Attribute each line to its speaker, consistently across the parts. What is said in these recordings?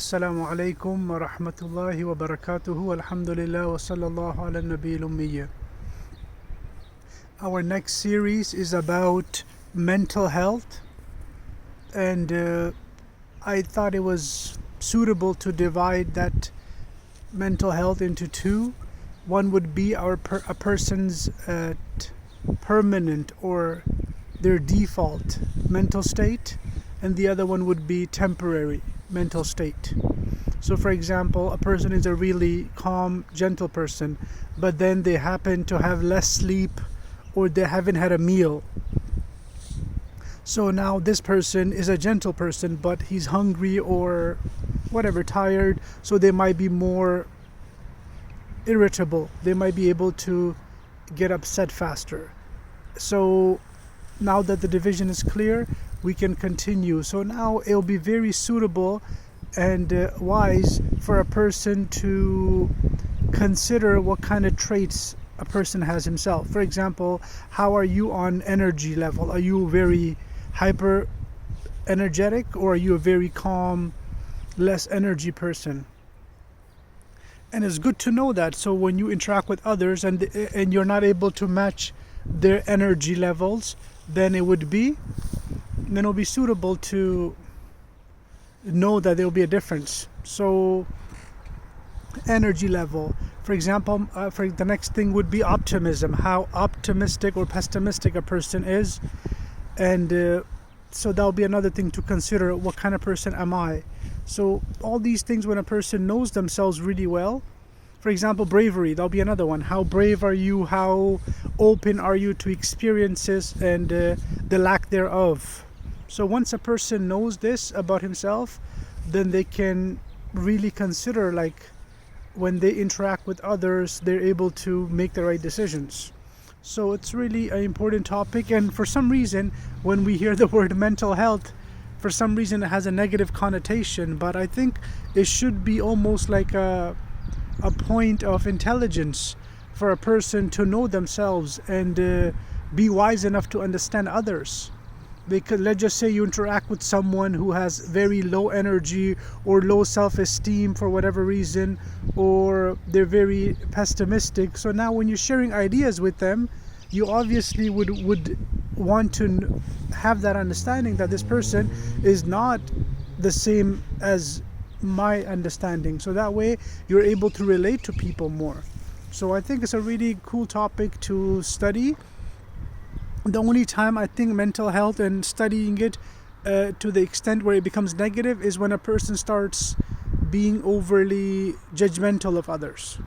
Speaker 1: Assalamu alaikum wa rahmatullahi wa barakatuhu. Alhamdulillah wa sallallahu ala nabiyil ummiyya. Our next series is about mental health, and I thought it was suitable to divide that mental health into two. One would be a person's permanent or their default mental state, and the other one would be temporary mental state. So for example, a person is a really calm, gentle person, but then they happen to have less sleep or they haven't had a meal. So now this person is a gentle person, but he's hungry or whatever, tired, so they might be more irritable. They might be able to get upset faster. So now that the division is clear, we can continue. So now it'll be very suitable and wise for a person to consider what kind of traits a person has himself. For example, how are you on energy level? Are you very hyper energetic, or are you a very calm, less energy person? And it's good to know that, so when you interact with others and you're not able to match their energy levels, then it'll be suitable to know that there will be a difference. So energy level, for example, for the next thing would be optimism, how optimistic or pessimistic a person is, and so that'll be another thing to consider. What kind of person am I? So all these things, when a person knows themselves really well. For example, bravery, that'll be another one. How brave are you? How open are you to experiences and the lack thereof? So once a person knows this about himself, then they can really consider, like, when they interact with others, they're able to make the right decisions. So it's really an important topic, and for some reason, when we hear the word mental health, for some reason it has a negative connotation, but I think it should be almost like a point of intelligence for a person to know themselves and be wise enough to understand others. Because let's just say you interact with someone who has very low energy or low self-esteem for whatever reason, or they're very pessimistic. So now when you're sharing ideas with them, you obviously would want to have that understanding that this person is not the same as my understanding. So that way you're able to relate to people more. So I think it's a really cool topic to study. The only time I think mental health and studying it to the extent where it becomes negative is when a person starts being overly judgmental of others,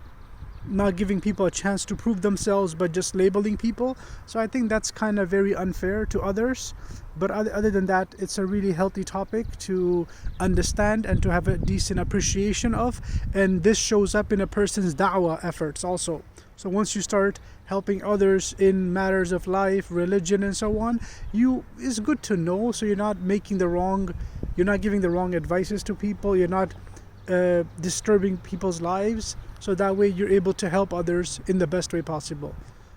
Speaker 1: not giving people a chance to prove themselves, but just labeling people. So I think that's kind of very unfair to others. But other than that, it's a really healthy topic to understand and to have a decent appreciation of. And this shows up in a person's da'wah efforts also. So once you start helping others in matters of life, religion, and so on, it's good to know, so you're not giving the wrong advices to people, you're not disturbing people's lives. So that way you're able to help others in the best way possible.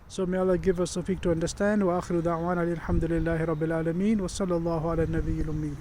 Speaker 1: So may Allah give us tawfiq to understand. Wa akhiru da'wana alhamdulillahi rabbil alameen wa sallallahu ala nabiyyil ummi.